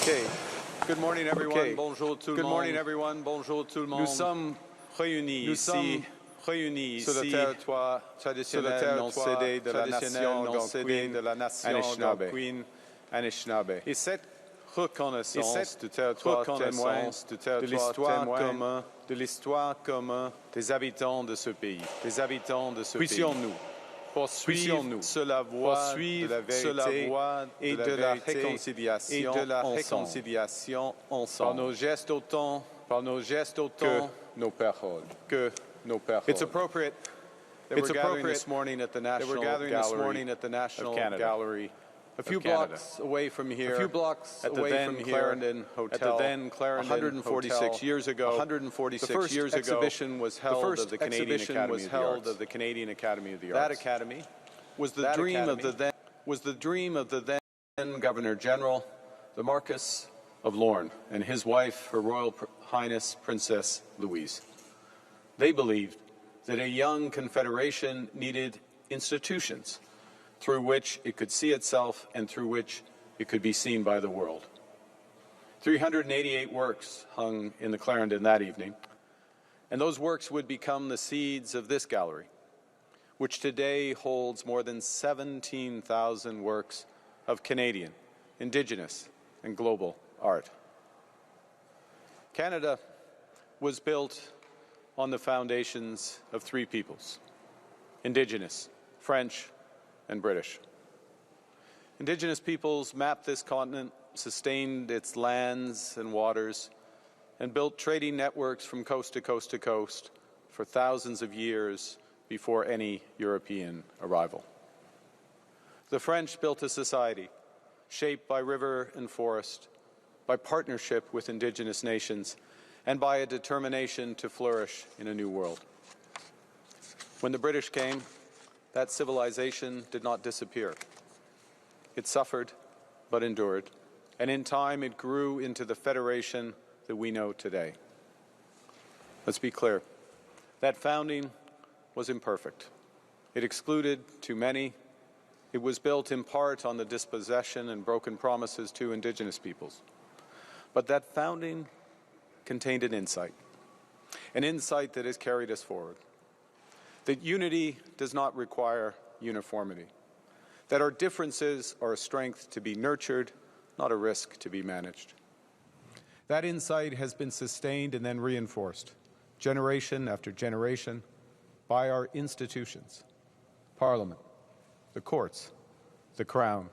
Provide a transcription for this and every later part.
Okay. Good morning, everyone. Okay. Bonjour tout le Good monde. morning, everyone. Bonjour tout le monde. Nous sommes réunis ici sur le territoire traditionnel non cédé de la nation Algonquin, Anishinaabe. Et cette reconnaissance du territoire témoin de l'histoire commune des habitants de ce pays. Puissions-nous poursuivre sur la voie de la vérité et de la réconciliation ensemble. Par nos gestes autant que nos paroles. It's appropriate that we're gathering this morning at the National Gallery. A few blocks away from here, at the then Clarendon Hotel, 146 years ago, the first exhibition was held of the Canadian Academy of the Arts. That academy was the dream of the then Governor General, the Marquess of Lorne, and his wife, Her Royal Highness Princess Louise. They believed that a young confederation needed institutions through which it could see itself and through which it could be seen by the world. 388 works hung in the Clarendon that evening, and those works would become the seeds of this gallery, which today holds more than 17,000 works of Canadian, Indigenous, and global art. Canada was built on the foundations of three peoples: Indigenous, French, and British. Indigenous peoples mapped this continent, sustained its lands and waters, and built trading networks from coast to coast to coast for thousands of years before any European arrival. The French built a society shaped by river and forest, by partnership with Indigenous nations, and by a determination to flourish in a new world. When the British came, that civilization did not disappear. It suffered, but endured, and in time it grew into the federation that we know today. Let's be clear, that founding was imperfect. It excluded too many. It was built in part on the dispossession and broken promises to Indigenous peoples. But that founding contained an insight that has carried us forward. That unity does not require uniformity, that our differences are a strength to be nurtured, not a risk to be managed. That insight has been sustained and then reinforced, generation after generation, by our institutions: Parliament, the courts, the Crown,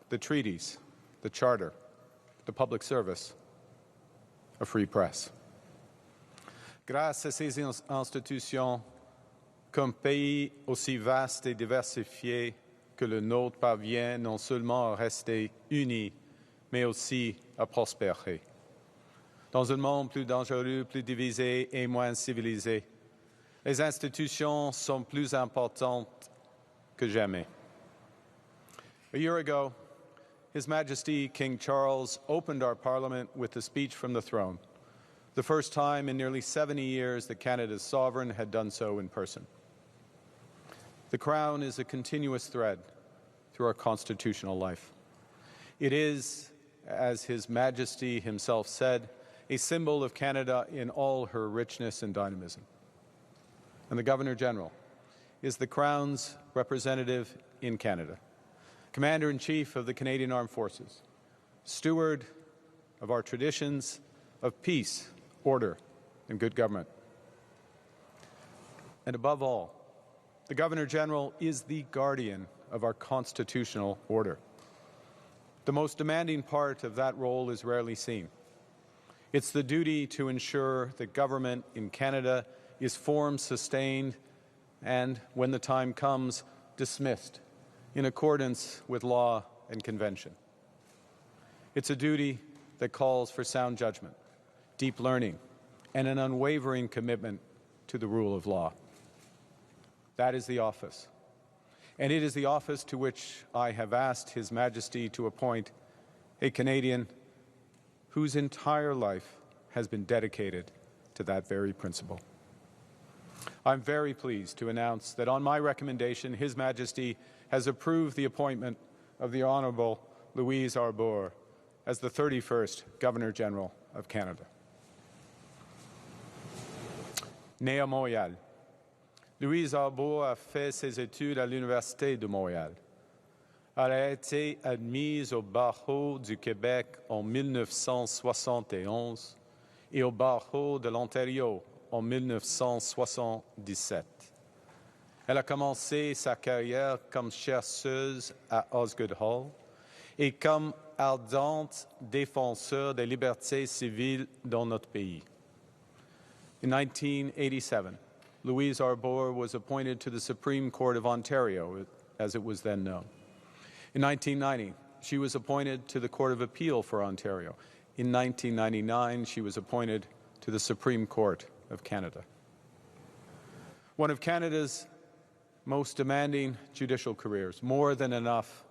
the treaties, the Charter, the public service, a free press. Grâce à ces institutions, qu'un pays aussi vaste et diversifié que le nôtre parvient non seulement à rester uni, mais aussi à prospérer. Dans un monde plus dangereux, plus divisé et moins civilisé, les institutions sont plus importantes que jamais. A year ago, His Majesty King Charles opened our Parliament with a speech from the throne, the first time in nearly 70 years that Canada's sovereign had done so in person. The Crown is a continuous thread through our constitutional life. It is, as His Majesty himself said, a symbol of Canada in all her richness and dynamism. And the Governor-General is the Crown's representative in Canada, Commander-in-Chief of the Canadian Armed Forces, steward of our traditions of peace, order, and good government. And above all, the Governor-General is the guardian of our constitutional order. The most demanding part of that role is rarely seen. It's the duty to ensure that government in Canada is formed, sustained, and, when the time comes, dismissed in accordance with law and convention. It's a duty that calls for sound judgment, deep learning, and an unwavering commitment to the rule of law. That is the office. And it is the office to which I have asked His Majesty to appoint a Canadian whose entire life has been dedicated to that very principle. I'm very pleased to announce that on my recommendation, His Majesty has approved the appointment of the Honourable Louise Arbour as the 31st Governor-General of Canada. Née à Montréal, Louise Arbour a fait ses études à l'Université de Montréal. Elle a été admise au barreau du Québec en 1971 et au barreau de l'Ontario en 1977. Elle a commencé sa carrière comme chercheuse à Osgoode Hall et comme ardente défenseur des libertés civiles dans notre pays. In 1987, Louise Arbour was appointed to the Supreme Court of Ontario, as it was then known. In 1990, she was appointed to the Court of Appeal for Ontario. In 1999, she was appointed to the Supreme Court of Canada. One of Canada's most demanding judicial careers, more than enough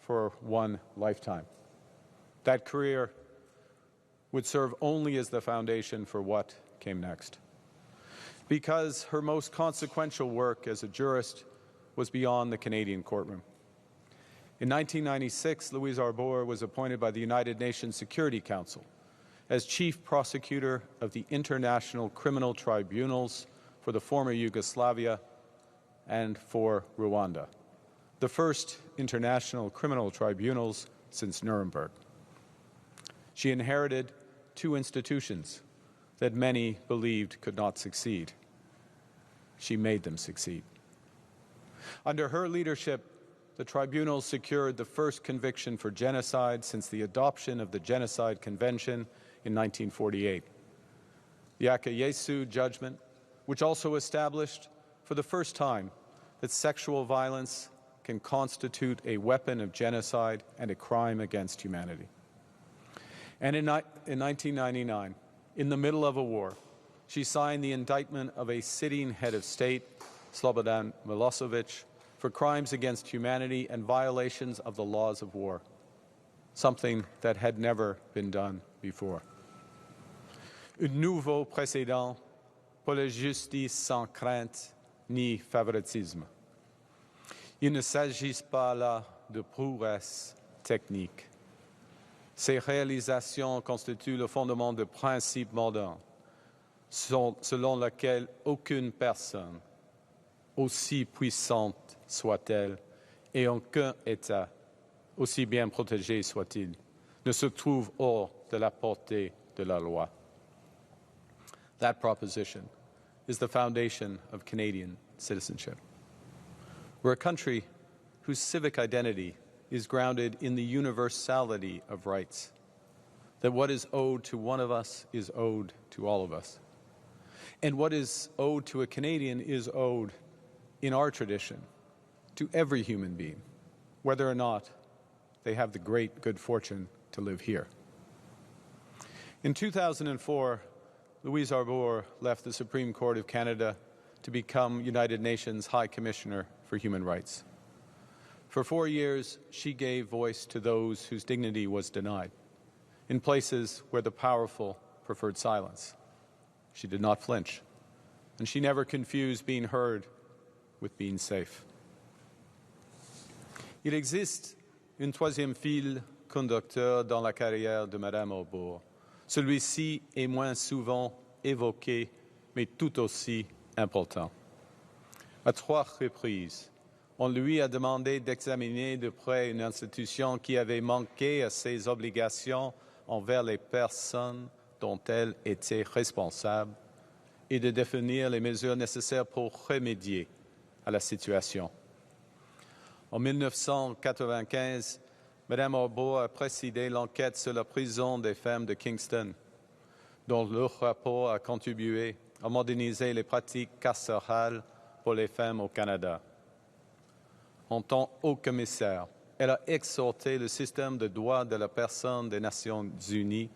for one lifetime. That career would serve only as the foundation for what came next, because her most consequential work as a jurist was beyond the Canadian courtroom. In 1996, Louise Arbour was appointed by the United Nations Security Council as Chief Prosecutor of the International Criminal Tribunals for the former Yugoslavia and for Rwanda, the first international criminal tribunals since Nuremberg. She inherited two institutions that many believed could not succeed. She made them succeed. Under her leadership, the tribunal secured the first conviction for genocide since the adoption of the Genocide Convention in 1948. The Akayesu judgment, which also established for the first time that sexual violence can constitute a weapon of genocide and a crime against humanity. And in 1999, in the middle of a war, she signed the indictment of a sitting head of state, Slobodan Milosevic, for crimes against humanity and violations of the laws of war, something that had never been done before. Un nouveau précédent pour la justice sans crainte ni favoritisme. Il ne s'agit pas là de prouesses techniques. Ces réalisations constituent le fondement de principes modernes, selon lesquels aucune personne, aussi puissante soit-elle, et aucun État, aussi bien protégé soit-il, ne se trouve hors de la portée de la loi. That proposition is the foundation of Canadian citizenship. We're a country whose civic identity is grounded in the universality of rights, that what is owed to one of us is owed to all of us. And what is owed to a Canadian is owed, in our tradition, to every human being, whether or not they have the great good fortune to live here. In 2004, Louise Arbour left the Supreme Court of Canada to become United Nations High Commissioner for Human Rights. For 4 years, she gave voice to those whose dignity was denied, in places where the powerful preferred silence. She did not flinch, and she never confused being heard with being safe. Il existe un troisième fil conducteur dans la carrière de Madame Arbour. Celui-ci est moins souvent évoqué, mais tout aussi important. À 3 reprises, on lui a demandé d'examiner de près une institution qui avait manqué à ses obligations envers les personnes dont elle était responsable et de définir les mesures nécessaires pour remédier à la situation. En 1995, Mme Arbour a présidé l'enquête sur la prison des femmes de Kingston, dont le rapport a contribué à moderniser les pratiques carcérales pour les femmes au Canada. En tant que haut commissaire, elle a exhorté le système de droits de la personne des Nations Unies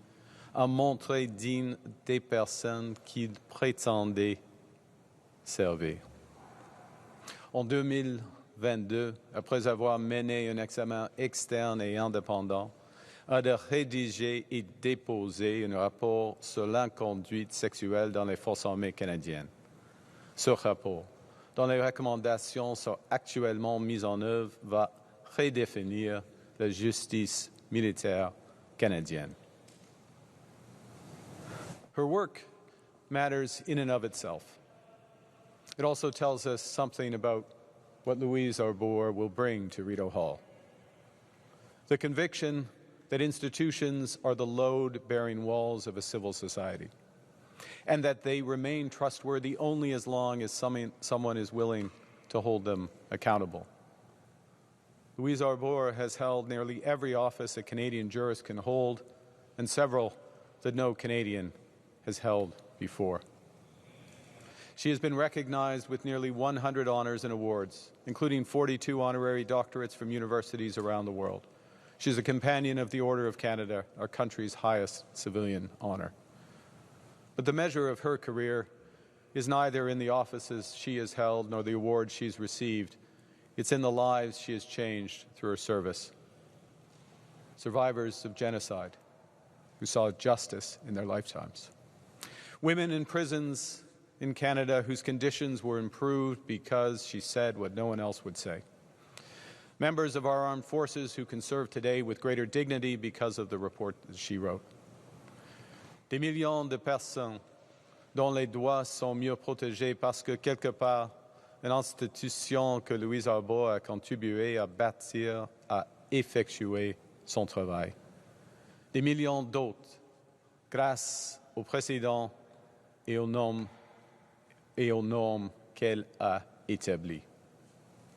à montrer digne des personnes qu'il prétendait servir. En 2022, après avoir mené un examen externe et indépendant, a rédigé et déposé un rapport sur l'inconduite sexuelle dans les forces armées canadiennes. Ce rapport, dont les recommandations sont actuellement mises en œuvre, va redéfinir la justice militaire canadienne. Her work matters in and of itself. It also tells us something about what Louise Arbour will bring to Rideau Hall. The conviction that institutions are the load-bearing walls of a civil society, and that they remain trustworthy only as long as someone is willing to hold them accountable. Louise Arbour has held nearly every office a Canadian jurist can hold, and several that no Canadian has held before. She has been recognized with nearly 100 honors and awards, including 42 honorary doctorates from universities around the world. She's a companion of the Order of Canada, our country's highest civilian honor. But the measure of her career is neither in the offices she has held nor the awards she's received. It's in the lives she has changed through her service. Survivors of genocide who saw justice in their lifetimes. Women in prisons in Canada whose conditions were improved because she said what no one else would say. Members of our armed forces who can serve today with greater dignity because of the report that she wrote. Des millions de personnes dont les droits sont mieux protégés parce que quelque part, une institution que Louise Arbour a contribué à bâtir a effectué son travail. Des millions d'autres, grâce au précédent et aux normes qu'elle a établies.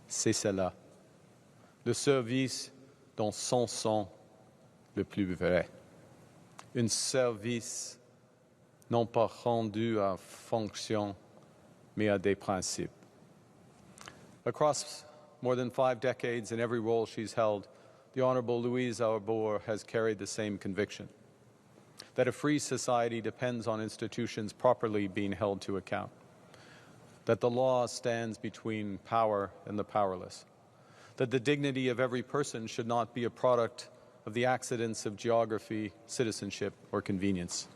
C'est cela, le service dans son sens le plus vrai. Un service non pas rendu à fonction, mais à des principes. Across more than 5 decades, in every role she's held, the Honourable Louise Arbour has carried the same conviction, that a free society depends on institutions properly being held to account, that the law stands between power and the powerless, that the dignity of every person should not be a product of the accidents of geography, citizenship, or convenience,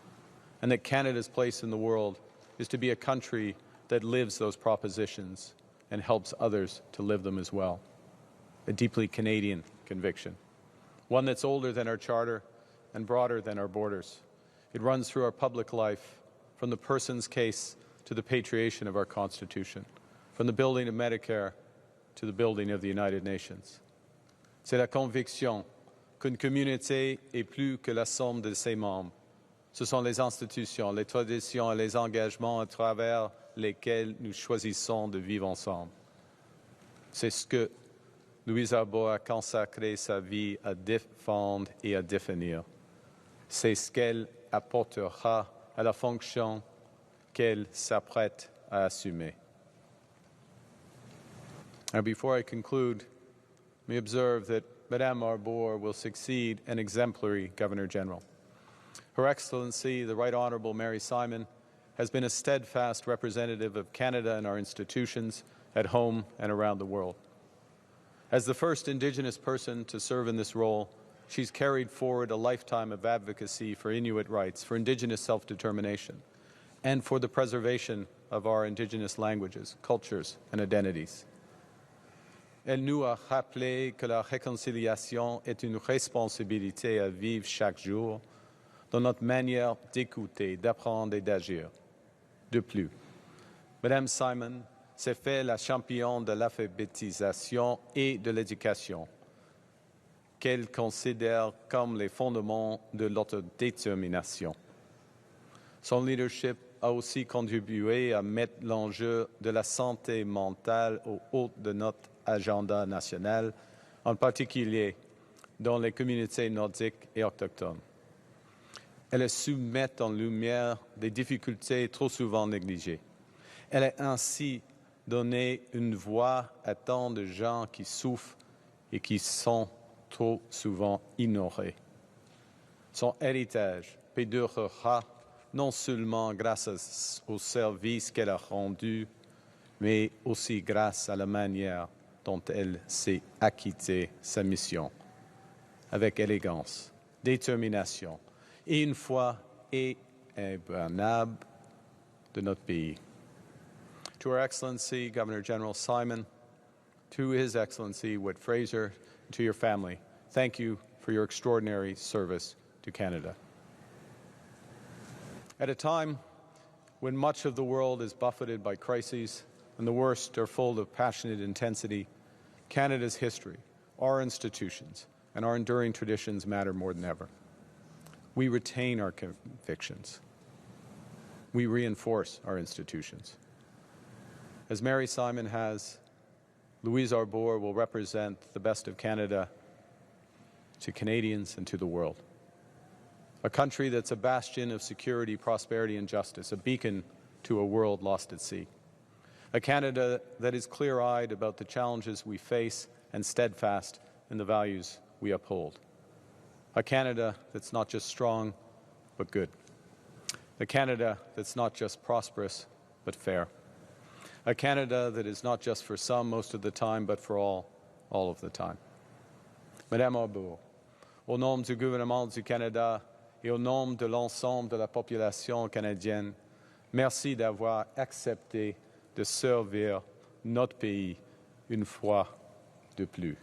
and that Canada's place in the world is to be a country that lives those propositions and helps others to live them as well. A deeply Canadian conviction, one that's older than our charter and broader than our borders. It runs through our public life, from the person's case to the patriation of our Constitution, from the building of Medicare to the building of the United Nations. C'est la conviction qu'une communauté est plus que la somme de ses membres. Ce sont les institutions, les traditions et les engagements à travers lesquels nous choisissons de vivre ensemble. C'est ce que Louise Arbour a consacré sa vie à défendre et à définir. C'est ce qu'elle apportera à la fonction qu'elle s'apprête à assumer. Now, before I conclude, let me observe that Madame Arbour will succeed an exemplary Governor-General. Her Excellency, the Right Honourable Mary Simon, has been a steadfast representative of Canada and our institutions at home and around the world. As the first Indigenous person to serve in this role, she's carried forward a lifetime of advocacy for Inuit rights, for Indigenous self-determination, and for the preservation of our Indigenous languages, cultures, and identities. Elle nous a rappelé que la réconciliation est une responsabilité à vivre chaque jour dans notre manière d'écouter, d'apprendre et d'agir. De plus, Madame Simon s'est fait la championne de l'alphabétisation et de l'éducation, qu'elle considère comme les fondements de l'autodétermination. Son leadership a aussi contribué à mettre l'enjeu de la santé mentale au haut de notre agenda national, en particulier dans les communautés nordiques et autochtones. Elle a su mettre en lumière des difficultés trop souvent négligées. Elle a ainsi donné une voix à tant de gens qui souffrent et qui sont trop souvent ignorés. Son héritage perdurera non seulement grâce au service qu'elle a rendu, mais aussi grâce à la manière dont elle s'est acquittée sa mission, avec élégance, détermination et une foi inébranlable de notre pays. To Her Excellency, Governor-General Simon, to His Excellency Whit Fraser, to your family, thank you for your extraordinary service to Canada. At a time when much of the world is buffeted by crises and the worst are full of passionate intensity, Canada's history, our institutions, and our enduring traditions matter more than ever. We retain our convictions. We reinforce our institutions. As Mary Simon has, Louise Arbour will represent the best of Canada to Canadians and to the world. A country that's a bastion of security, prosperity, and justice, a beacon to a world lost at sea. A Canada that is clear-eyed about the challenges we face and steadfast in the values we uphold. A Canada that's not just strong, but good. A Canada that's not just prosperous, but fair. A Canada that is not just for some most of the time, but for all of the time. Madame Arbour, au nom du gouvernement du Canada et au nom de l'ensemble de la population canadienne, merci d'avoir accepté de servir notre pays une fois de plus.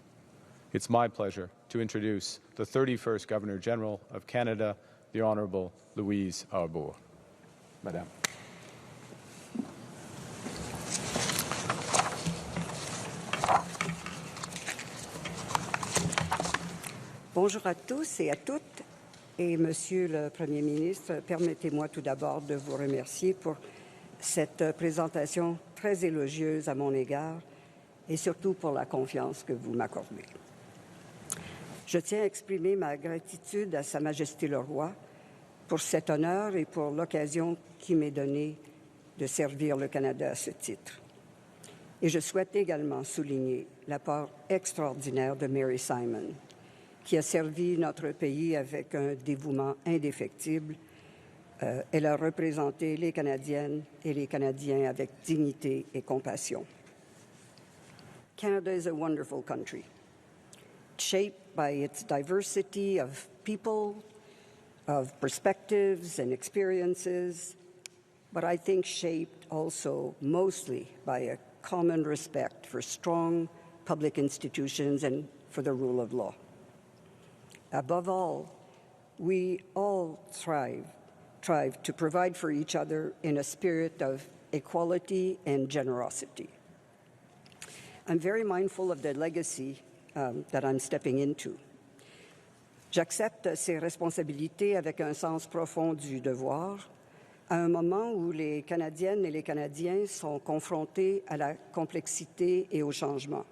It's my pleasure to introduce the 31st Governor General of Canada, the Honourable Louise Arbour. Madame. Bonjour à tous et à toutes. Et Monsieur le Premier ministre, permettez-moi tout d'abord de vous remercier pour cette présentation très élogieuse à mon égard et surtout pour la confiance que vous m'accordez. Je tiens à exprimer ma gratitude à Sa Majesté le Roi pour cet honneur et pour l'occasion qui m'est donnée de servir le Canada à ce titre. Et je souhaite également souligner l'apport extraordinaire de Mary Simon, qui a servi notre pays avec un dévouement indéfectible. Elle a représenté les Canadiennes et les Canadiens avec dignité et compassion. Canada is a wonderful country, shaped by its diversity of people, of perspectives and experiences, but I think shaped also mostly by a common respect for strong public institutions and for the rule of law. Above all, we all strive to provide for each other in a spirit of equality and generosity. I'm very mindful of the legacy that I'm stepping into. J'accepte ces responsabilités avec un sens profond du devoir, à un moment où les Canadiennes et les Canadiens sont confrontés à la complexité et au changement.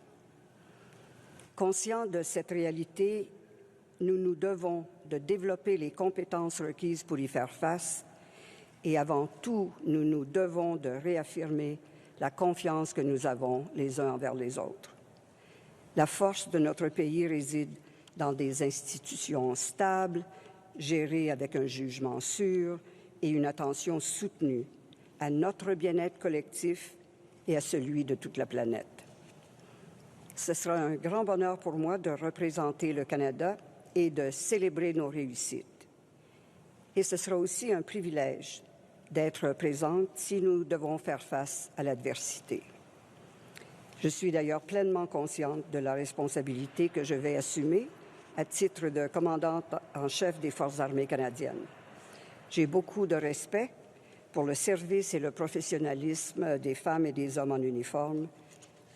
Conscients de cette réalité, nous nous devons de développer les compétences requises pour y faire face et avant tout, nous nous devons de réaffirmer la confiance que nous avons les uns envers les autres. La force de notre pays réside dans des institutions stables, gérées avec un jugement sûr et une attention soutenue à notre bien-être collectif et à celui de toute la planète. Ce sera un grand bonheur pour moi de représenter le Canada et de célébrer nos réussites. Et ce sera aussi un privilège d'être présente si nous devons faire face à l'adversité. Je suis d'ailleurs pleinement consciente de la responsabilité que je vais assumer à titre de commandante en chef des Forces armées canadiennes. J'ai beaucoup de respect pour le service et le professionnalisme des femmes et des hommes en uniforme,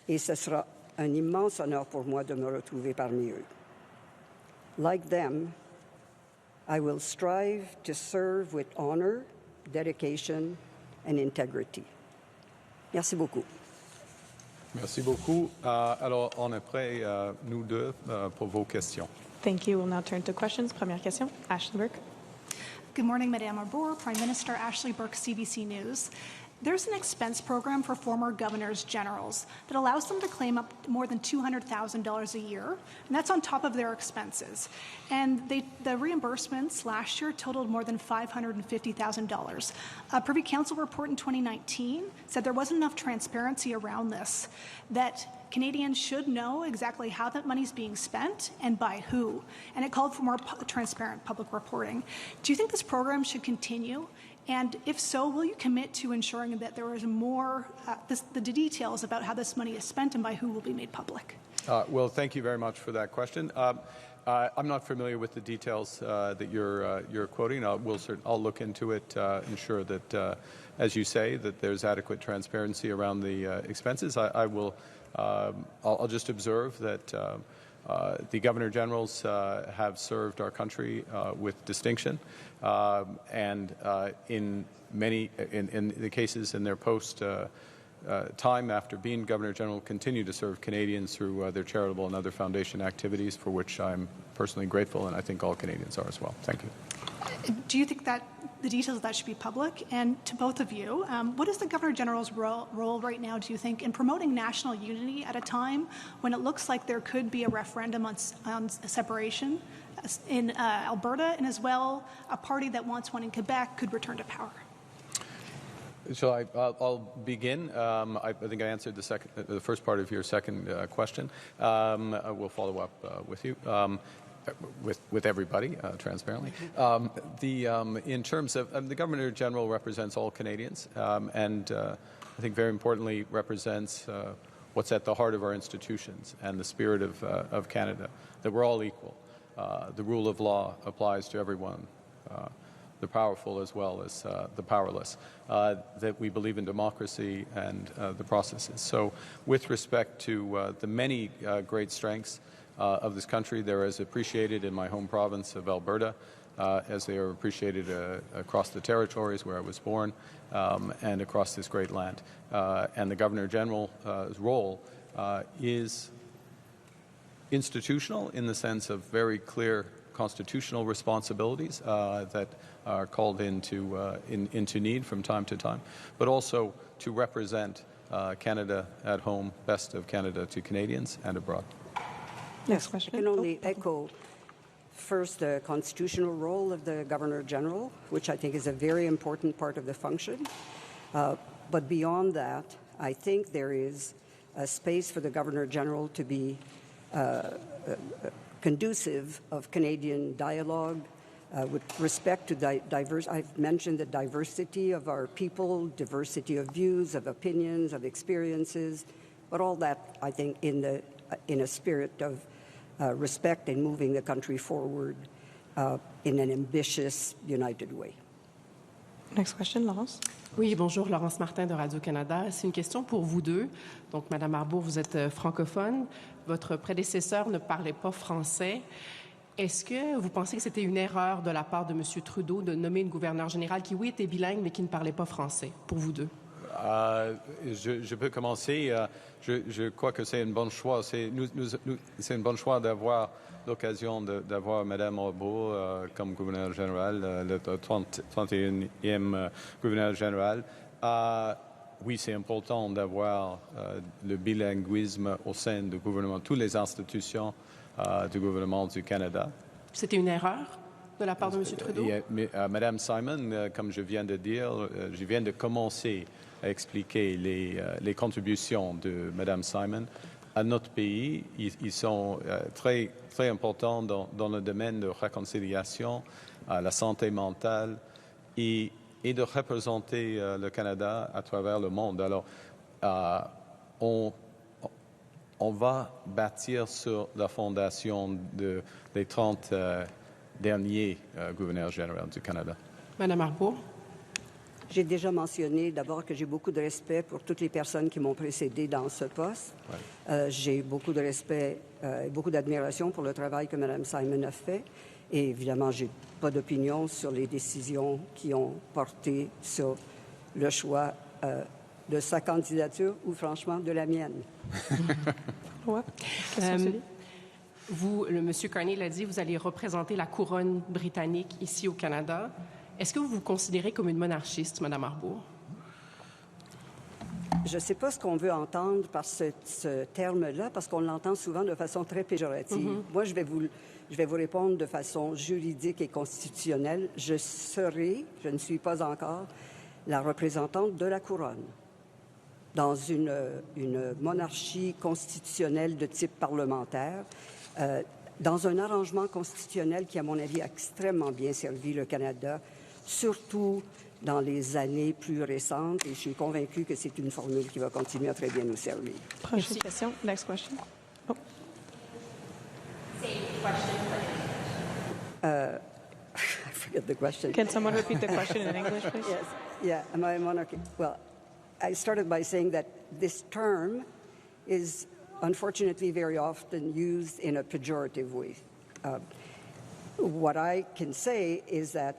et ce sera un immense honneur pour moi de me retrouver parmi eux. Like them, I will strive to serve with honor, dedication, and integrity. Merci beaucoup. Merci beaucoup. Alors, on est prêts, nous deux, pour vos questions. Thank you. We'll now turn to questions. Première question, Ashley Burke. Good morning, Madame Arbour. Prime Minister Ashley Burke, CBC News. There's an expense program for former governors generals that allows them to claim up more than $200,000 a year, and that's on top of their expenses. And the reimbursements last year totaled more than $550,000. A Privy Council report in 2019 said there wasn't enough transparency around this, that Canadians should know exactly how that money is being spent and by who, and it called for more transparent public reporting. Do you think this program should continue? And if so, will you commit to ensuring that there is more, the details about how this money is spent and by who will be made public? Well, thank you very much for that question. I'm not familiar with the details that you're quoting. I'll look into it, ensure that, as you say, that there's adequate transparency around the expenses. I'll just observe that the Governor Generals have served our country with distinction, and in the cases in their post time after being Governor General, continue to serve Canadians through their charitable and other foundation activities, for which I'm personally grateful, and I think all Canadians are as well. Thank you. Do you think that the details of that should be public? And to both of you, what is the Governor General's role right now, do you think, in promoting national unity at a time when it looks like there could be a referendum on separation in Alberta, and as well a party that wants one in Quebec could return to power? So I'll begin. I think I answered the first part of your second question. I will follow up with you. With everybody, transparently. In terms of the Governor General represents all Canadians, and I think very importantly represents what's at the heart of our institutions and the spirit of Canada, that we're all equal. The rule of law applies to everyone, the powerful as well as the powerless, that we believe in democracy and the processes. So with respect to the many great strengths of this country, they're as appreciated in my home province of Alberta as they are appreciated across the territories where I was born and across this great land. And the Governor General's role is institutional in the sense of very clear constitutional responsibilities that are called into need from time to time, but also to represent Canada at home, best of Canada to Canadians and abroad. Next question. I can only echo first the constitutional role of the Governor General, which I think is a very important part of the function. But beyond that, I think there is a space for the Governor General to be conducive of Canadian dialogue with respect to diverse. I've mentioned the diversity of our people, diversity of views, of opinions, of experiences, but all that, I think, in a spirit of respect and moving the country forward in an ambitious, united way. Next question, Laurence. Oui, bonjour, Laurence Martin de Radio-Canada. C'est une question pour vous deux. Donc, Madame Arbour, vous êtes francophone. Votre prédécesseur ne parlait pas français. Est-ce que vous pensez que c'était une erreur de la part de M. Trudeau de nommer une gouverneure générale qui, oui, était bilingue, mais qui ne parlait pas français, pour vous deux? Je peux commencer. Je crois que c'est un bon choix. C'est un bon choix d'avoir l'occasion d'avoir Mme Arbour comme gouverneure générale, le 31e gouverneur général. Oui, c'est important d'avoir le bilinguisme au sein du gouvernement, toutes les institutions du gouvernement du Canada. C'était une erreur de la part de M. Trudeau? Mme Simon, comme je viens de dire, je viens de commencer à expliquer les contributions de Mme Simon à notre pays. Ils sont très, très importants dans le domaine de réconciliation, la santé mentale et de représenter le Canada à travers le monde. Alors, on va bâtir sur la fondation des 30 derniers gouverneurs généraux du Canada. Madame Arbour. J'ai déjà mentionné d'abord que j'ai beaucoup de respect pour toutes les personnes qui m'ont précédé dans ce poste. Ouais. J'ai beaucoup de respect et beaucoup d'admiration pour le travail que Mme Simon a fait. Et évidemment, je n'ai pas d'opinion sur les décisions qui ont porté sur le choix de sa candidature ou franchement de la mienne. Ouais. Vous, le monsieur Carney l'a dit, vous allez représenter la couronne britannique ici au Canada. Est-ce que vous vous considérez comme une monarchiste, Mme Arbour? Je ne sais pas ce qu'on veut entendre par ce terme-là, parce qu'on l'entend souvent de façon très péjorative. Mm-hmm. Moi, je vais vous répondre de façon juridique et constitutionnelle. Je ne suis pas encore, la représentante de la couronne. Dans une monarchie constitutionnelle de type parlementaire, dans un arrangement constitutionnel qui, à mon avis, a extrêmement bien servi le Canada, surtout dans les années plus récentes, et je suis convaincue que c'est une formule qui va continuer à très bien nous servir. Prochaine question. Next question. Oh. Same question for forget the question. Can someone repeat the question in English, please? Yes. Yeah, am I a monarchy? Well, I started by saying that this term is unfortunately very often used in a pejorative way. What I can say is that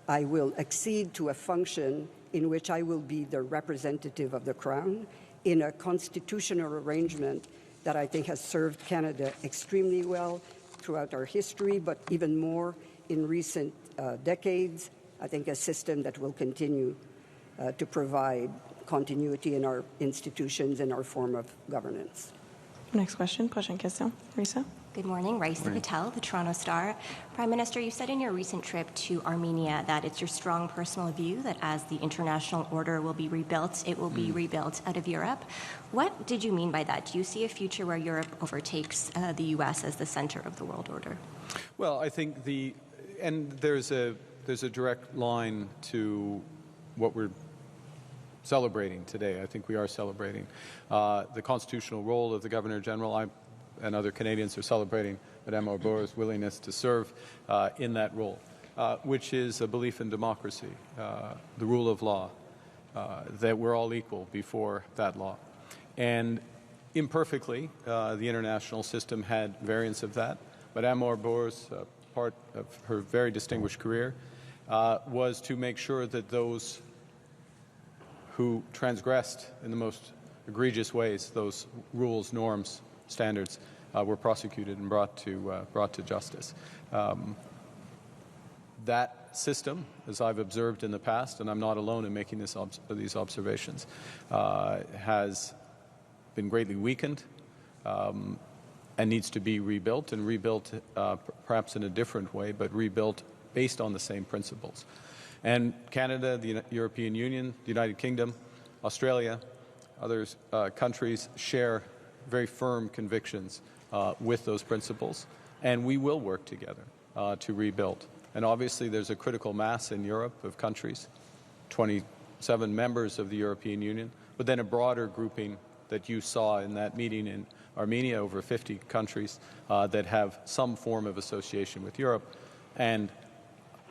I will accede to a function in which I will be the representative of the Crown in a constitutional arrangement that I think has served Canada extremely well throughout our history, but even more in recent decades. I think a system that will continue to provide continuity in our institutions and our form of governance. Next question, prochaine question. Risa? Good morning, Raisa Patel, the Toronto Star. Prime Minister, you said in your recent trip to Armenia that it's your strong personal view that as the international order will be rebuilt, it will be rebuilt out of Europe. What did you mean by that? Do you see a future where Europe overtakes the U.S. as the center of the world order? Well, I think there's a direct line to what we're celebrating today. I think we are celebrating the constitutional role of the Governor-General. And other Canadians are celebrating Madame Arbour's willingness to serve in that role, which is a belief in democracy, the rule of law, that we're all equal before that law. And imperfectly, the international system had variants of that. Madame Arbour's part of her very distinguished career was to make sure that those who transgressed in the most egregious ways those rules, norms, standards were prosecuted and brought to justice. That system, as I've observed in the past, and I'm not alone in making these observations, has been greatly weakened and needs to be rebuilt, and rebuilt perhaps in a different way, but rebuilt based on the same principles. And Canada, the European Union, the United Kingdom, Australia, other countries share very firm convictions with those principles, and we will work together to rebuild. And obviously there's a critical mass in Europe of countries, 27 members of the European Union, but then a broader grouping that you saw in that meeting in Armenia, over 50 countries that have some form of association with Europe and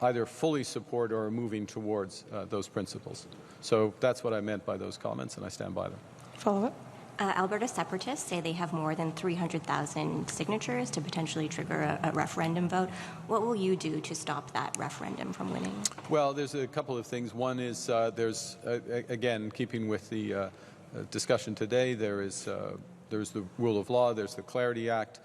either fully support or are moving towards those principles. So that's what I meant by those comments, and I stand by them. Follow-up? Alberta separatists say they have more than 300,000 signatures to potentially trigger a referendum vote. What will you do to stop that referendum from winning? Well, there's a couple of things. One is there's, again, keeping with the discussion today, there's the rule of law, there's the Clarity Act,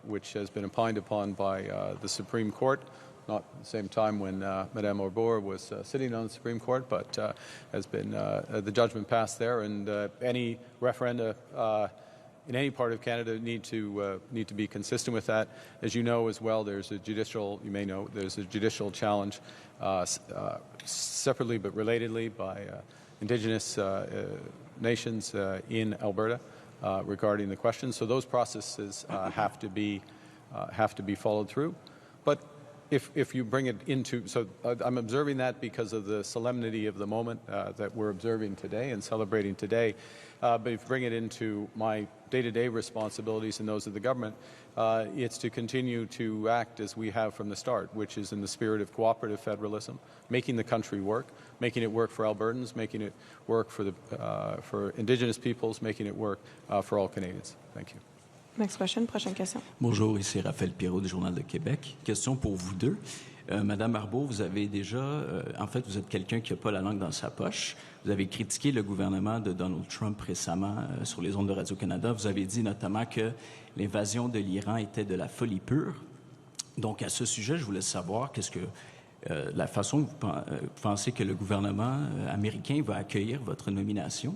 which has been opined upon by the Supreme Court. Not at the same time when Madame Arbour was sitting on the Supreme Court, but has been the judgment passed there, and any referenda in any part of Canada need to be consistent with that. As you know as well, there's a judicial challenge separately but relatedly by Indigenous nations in Alberta regarding the question. So those processes have to be followed through, but. If you bring it into, so I'm observing that because of the solemnity of the moment that we're observing today and celebrating today, but if you bring it into my day-to-day responsibilities and those of the government, it's to continue to act as we have from the start, which is in the spirit of cooperative federalism, making the country work, making it work for Albertans, making it work for Indigenous peoples, making it work for all Canadians. Thank you. Next question, prochaine question. Bonjour, ici Raphaël Pirot du Journal de Québec. Question pour vous deux. Madame Arbour, vous avez déjà, en fait, vous êtes quelqu'un qui n'a pas la langue dans sa poche. Vous avez critiqué le gouvernement de Donald Trump récemment sur les ondes de Radio-Canada. Vous avez dit notamment que l'invasion de l'Iran était de la folie pure. Donc, à ce sujet, je voulais savoir qu'est-ce que la façon que vous pensez que le gouvernement américain va accueillir votre nomination.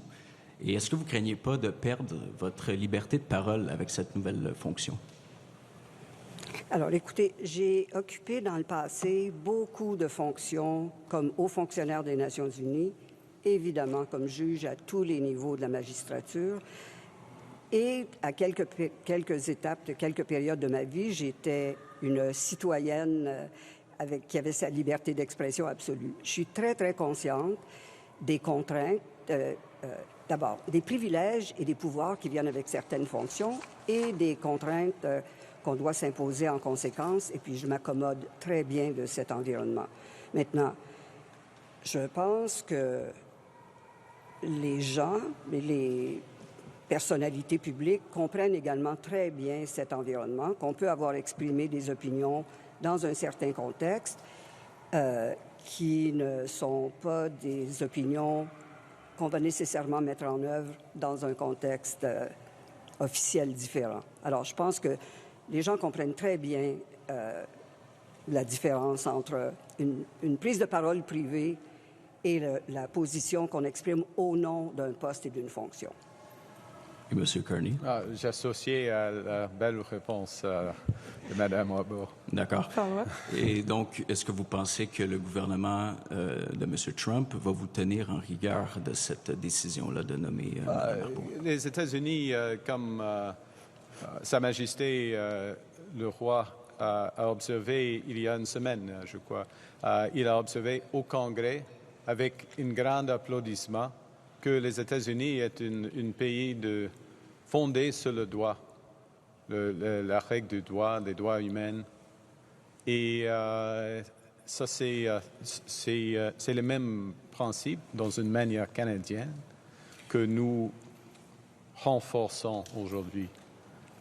Et est-ce que vous ne craignez pas de perdre votre liberté de parole avec cette nouvelle fonction? Alors, écoutez, j'ai occupé dans le passé beaucoup de fonctions comme haut fonctionnaire des Nations unies, évidemment comme juge à tous les niveaux de la magistrature. Et à quelques étapes, de quelques périodes de ma vie, j'étais une citoyenne qui avait sa liberté d'expression absolue. Je suis très, très consciente des contraintes d'abord, des privilèges et des pouvoirs qui viennent avec certaines fonctions et des contraintes qu'on doit s'imposer en conséquence, et puis je m'accommode très bien de cet environnement. Maintenant, je pense que les gens, les personnalités publiques comprennent également très bien cet environnement, qu'on peut avoir exprimé des opinions dans un certain contexte qui ne sont pas des opinions qu'on va nécessairement mettre en œuvre dans un contexte officiel différent. Alors, je pense que les gens comprennent très bien la différence entre une prise de parole privée et la position qu'on exprime au nom d'un poste et d'une fonction. Et M. Carney? J'associais à la belle réponse de Mme Arbour. D'accord. Et donc, est-ce que vous pensez que le gouvernement de M. Trump va vous tenir en rigueur de cette décision-là de nommer Mme Arbour? Les États-Unis, comme Sa Majesté le roi a observé il y a une semaine, je crois, il a observé au Congrès avec un grand applaudissement que les États-Unis est un pays fondé sur le droit, la règle du droit, des droits humains. Et ça, c'est le même principe dans une manière canadienne que nous renforçons aujourd'hui.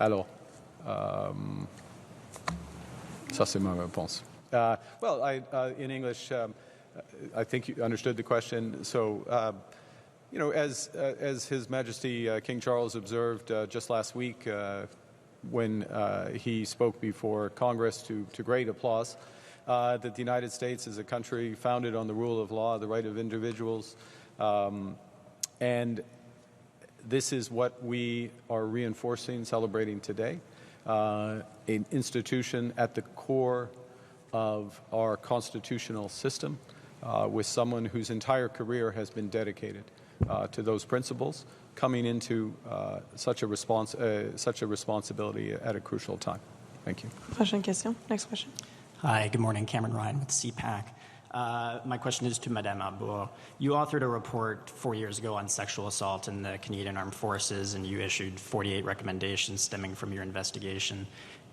Alors, ça, c'est ma réponse. In English, I think you understood the question. So, as His Majesty King Charles observed just last week when he spoke before Congress to great applause, that the United States is a country founded on the rule of law, the right of individuals, and this is what we are reinforcing, celebrating today, an institution at the core of our constitutional system, with someone whose entire career has been dedicated to those principles, coming into such a responsibility at a crucial time. Thank you. Prochaine question. Next question. Hi, good morning. Cameron Ryan with CPAC. My question is to Madame Arbour. You authored a report 4 years ago on sexual assault in the Canadian Armed Forces, and you issued 48 recommendations stemming from your investigation.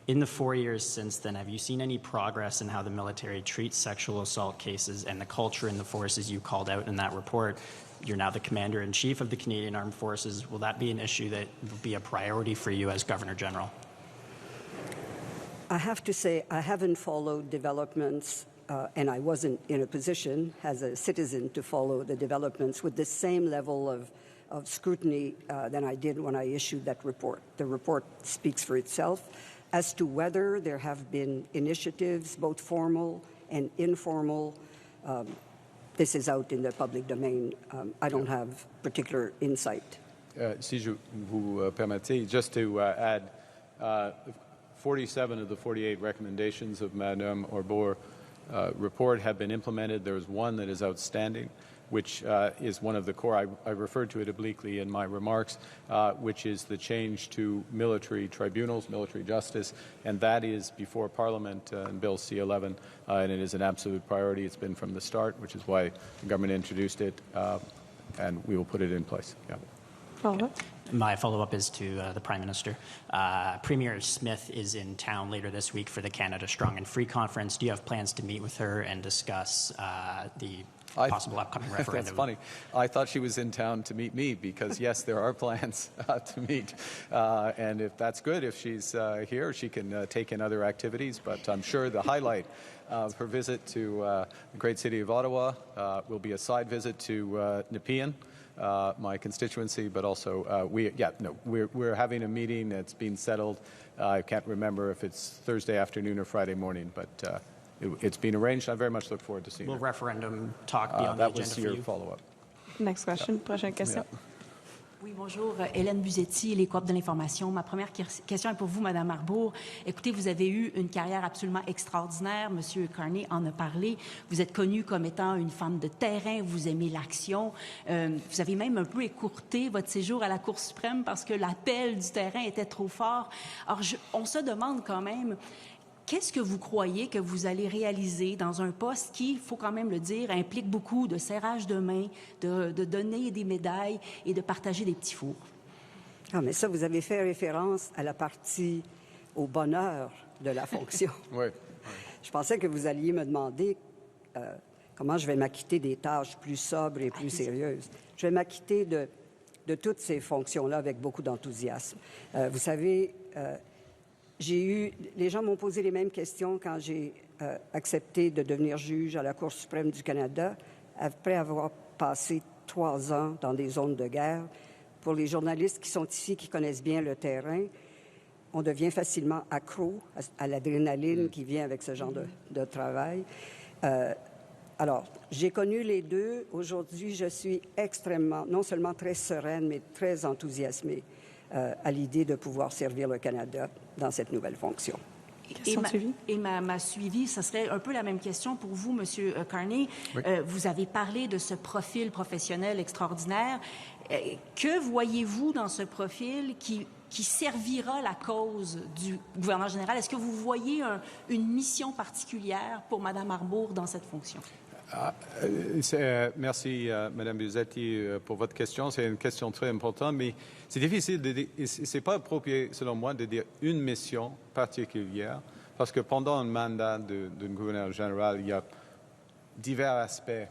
In the 4 years since then, have you seen any progress in how the military treats sexual assault cases and the culture in the forces you called out in that report? You're now the Commander-in-Chief of the Canadian Armed Forces. Will that be an issue that will be a priority for you as Governor General? I have to say I haven't followed developments, and I wasn't in a position as a citizen to follow the developments with the same level of scrutiny than I did when I issued that report. The report speaks for itself. As to whether there have been initiatives, both formal and informal, this is out in the public domain. I don't have particular insight. Si je vous permettez, just to add, 47 of the 48 recommendations of Madame Arbour report have been implemented. There is one that is outstanding, which is one of the core. I referred to it obliquely in my remarks, which is the change to military tribunals, military justice, and that is before Parliament in Bill C-11, and it is an absolute priority. It's been from the start, which is why the government introduced it, and we will put it in place. Yeah. My follow-up is to the Prime Minister. Premier Smith is in town later this week for the Canada Strong and Free Conference. Do you have plans to meet with her and discuss the possible upcoming referendum? That's funny. I thought she was in town to meet me because, yes, there are plans to meet. And if that's good, if she's here, she can take in other activities. But I'm sure the highlight of her visit to the great city of Ottawa will be a side visit to Nepean, my constituency, but also we're having a meeting that's been settled. I can't remember if it's Thursday afternoon or Friday morning, but it's been arranged. I very much look forward to seeing Will her. referendum talk be on the agenda for you? That was your follow-up. Next question. Prochaine question. Yeah. Oui, bonjour. Hélène Buzetti, les Coop de l'information. Ma première question est pour vous, Madame Arbour. Écoutez, vous avez eu une carrière absolument extraordinaire. Monsieur Carney en a parlé. Vous êtes connue comme étant une femme de terrain. Vous aimez l'action. Vous avez même un peu écourté votre séjour à la Cour suprême parce que l'appel du terrain était trop fort. Alors, on se demande quand même, Qu'est-ce que vous croyez que vous allez réaliser dans un poste qui, il faut quand même le dire, implique beaucoup de serrage de main, de donner des médailles et de partager des petits fours? Ah, mais ça, vous avez fait référence à la partie au bonheur de la fonction. Oui. Je pensais que vous alliez me demander comment je vais m'acquitter des tâches plus sobres et plus sérieuses. Je vais m'acquitter de toutes ces fonctions-là avec beaucoup d'enthousiasme. Vous savez, les gens m'ont posé les mêmes questions quand j'ai accepté de devenir juge à la Cour suprême du Canada, après avoir passé 3 ans dans des zones de guerre. Pour les journalistes qui sont ici, qui connaissent bien le terrain, on devient facilement accro à l'adrénaline qui vient avec ce genre de travail. Alors, j'ai connu les deux. Aujourd'hui, je suis extrêmement, non seulement très sereine, mais très enthousiasmée à l'idée de pouvoir servir le Canada dans cette nouvelle fonction. Ma suivie, ce serait un peu la même question pour vous, Monsieur Carney. Oui. Vous avez parlé de ce profil professionnel extraordinaire. Que voyez-vous dans ce profil qui servira la cause du gouverneur général? Est-ce que vous voyez une mission particulière pour Mme Arbour dans cette fonction? Merci, Mme Buzetti, pour votre question. C'est une question très importante, mais c'est difficile de dire, c'est pas approprié, selon moi, de dire une mission particulière, parce que pendant un mandat d'un gouverneur général, il y a divers aspects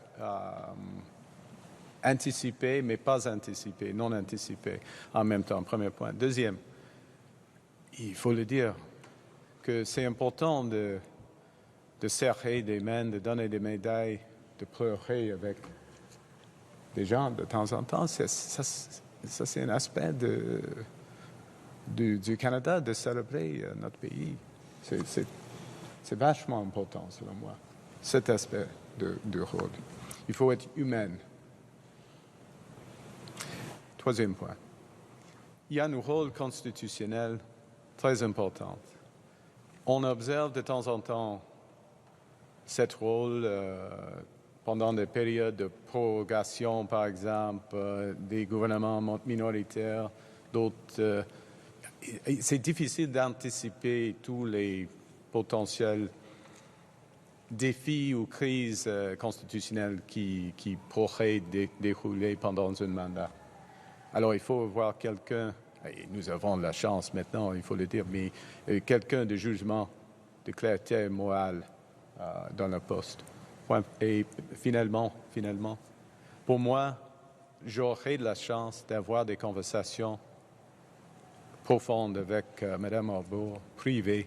anticipés, mais pas anticipés, non anticipés, en même temps. Premier point. Deuxième, il faut le dire, que c'est important de serrer des mains, de donner des médailles, de pleurer avec des gens de temps en temps. Ça c'est un aspect du Canada, de célébrer notre pays. C'est vachement important, selon moi, cet aspect du rôle. Il faut être humain. Troisième point. Il y a un rôle constitutionnel très important. On observe de temps en temps ce rôle pendant des périodes de prorogation, par exemple, des gouvernements minoritaires, d'autres. C'est difficile d'anticiper tous les potentiels défis ou crises constitutionnelles qui pourraient dérouler pendant un mandat. Alors, il faut voir quelqu'un, et nous avons la chance maintenant, il faut le dire, mais quelqu'un de jugement, de clarté morale dans le poste. Et finalement, pour moi, j'aurai la chance d'avoir des conversations profondes avec Mme Arbour, privées,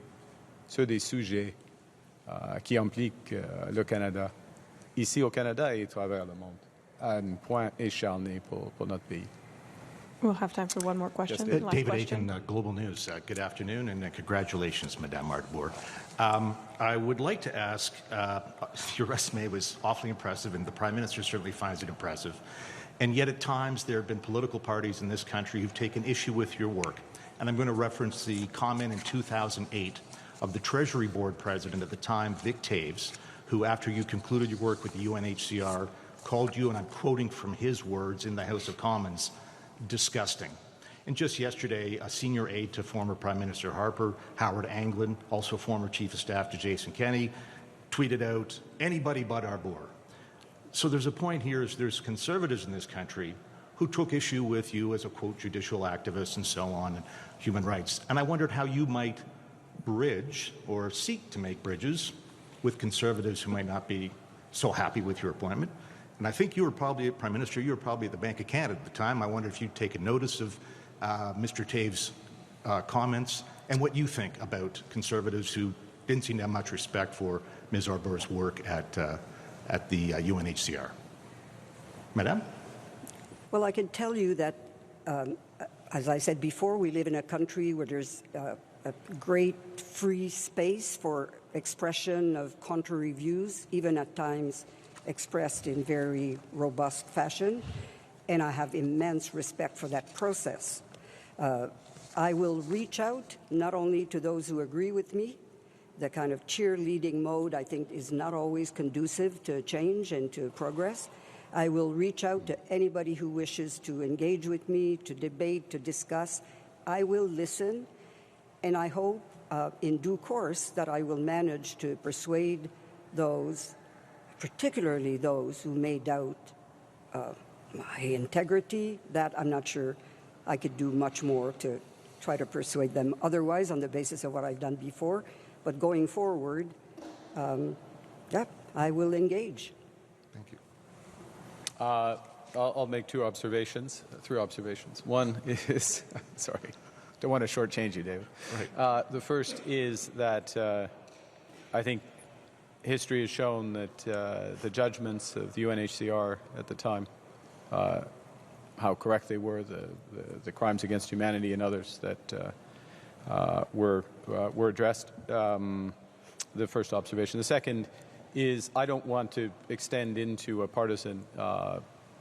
sur des sujets qui impliquent le Canada, ici au Canada et à travers le monde, à un point écharné pour notre pays. We'll have time for one more question. Yes, David Aiken, Global News. Good afternoon, and congratulations, Madame Arbour. I would like to ask, your resume was awfully impressive, and the Prime Minister certainly finds it impressive. And yet at times there have been political parties in this country who've taken issue with your work. And I'm going to reference the comment in 2008 of the Treasury Board President at the time, Vic Taves, who, after you concluded your work with the UNHCR, called you, and I'm quoting from his words in the House of Commons, disgusting. And just yesterday, a senior aide to former Prime Minister Harper, Howard Anglin, also former Chief of Staff to Jason Kenney, tweeted out, anybody but Arbour. So there's a point here, is there's conservatives in this country who took issue with you as a, quote, judicial activist and so on, and human rights. And I wondered how you might bridge or seek to make bridges with conservatives who might not be so happy with your appointment. And I think you were probably, Prime Minister, you were probably at the Bank of Canada at the time. I wonder if you'd taken notice of Mr. Taves' comments and what you think about conservatives who didn't seem to have much respect for Ms. Arbour's work at the UNHCR. Madame? Well, I can tell you that, as I said before, we live in a country where there's a great free space for expression of contrary views, even at times expressed in very robust fashion, and I have immense respect for that process. I will reach out not only to those who agree with me. The kind of cheerleading mode, I think, is not always conducive to change and to progress. I will reach out to anybody who wishes to engage with me, to debate, to discuss. I will listen, and I hope in due course that I will manage to persuade those, particularly those who may doubt my integrity, that I'm not sure I could do much more to try to persuade them otherwise on the basis of what I've done before. But going forward, I will engage. Thank you. I'll make three observations. One is, sorry, don't want to shortchange you, David. Right. The first is that I think history has shown that the judgments of the UNHCR at the time, how correct they were, the crimes against humanity and others that were addressed. The first observation. The second is I don't want to extend into a partisan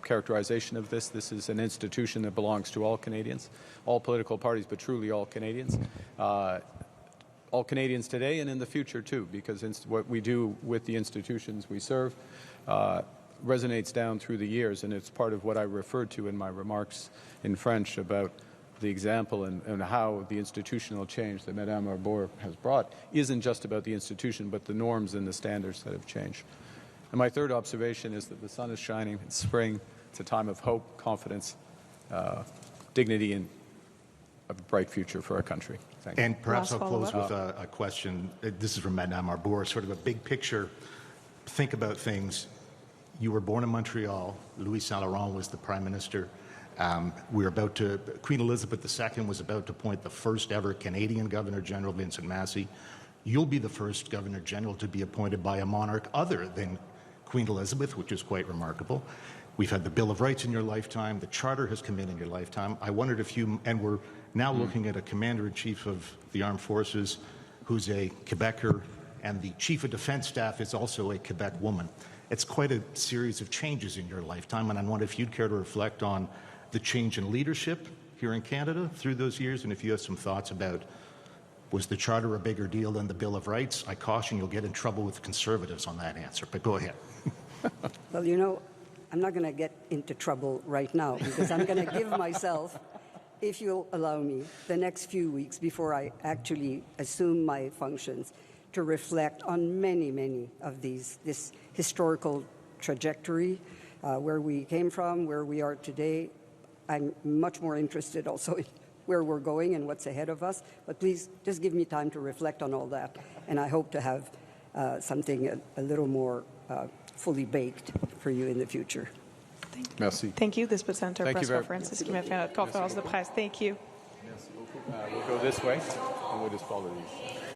characterization of this. This is an institution that belongs to all Canadians, all political parties, but truly all Canadians. All Canadians today and in the future, too, because what we do with the institutions we serve resonates down through the years, and it's part of what I referred to in my remarks in French about the example and how the institutional change that Madame Arbour has brought isn't just about the institution, but the norms and the standards that have changed. And my third observation is that the sun is shining. It's spring. It's a time of hope, confidence, dignity, and a bright future for our country. Thank you. And perhaps I'll close with a question. This is from Madame Arbour, sort of a big picture. Think about things. You were born in Montreal. Louis Saint Laurent was the Prime Minister. Queen Elizabeth II was about to appoint the first ever Canadian Governor-General, Vincent Massey. You'll be the first Governor-General to be appointed by a monarch other than Queen Elizabeth, which is quite remarkable. We've had the Bill of Rights in your lifetime. The Charter has come in your lifetime. I wondered if you, and we're now looking at a Commander-in-Chief of the Armed Forces who's a Quebecer, and the Chief of Defense Staff is also a Quebec woman. It's quite a series of changes in your lifetime, and I wonder if you'd care to reflect on the change in leadership here in Canada through those years, and if you have some thoughts about, was the Charter a bigger deal than the Bill of Rights? I caution you'll get in trouble with Conservatives on that answer, but go ahead. Well, you know, I'm not going to get into trouble right now because I'm going to give myself, if you'll allow me, the next few weeks before I actually assume my functions to reflect on many of this historical trajectory, where we came from, where we are today. I'm much more interested also in where we're going and what's ahead of us. But please, just give me time to reflect on all that. And I hope to have something a little more fully baked for you in the future. Merci. Thank you. This puts end to our press conference. C'est ce qui met fin à notre conférence de presse. Thank you. Merci beaucoup. We'll go this way, and we'll just follow these.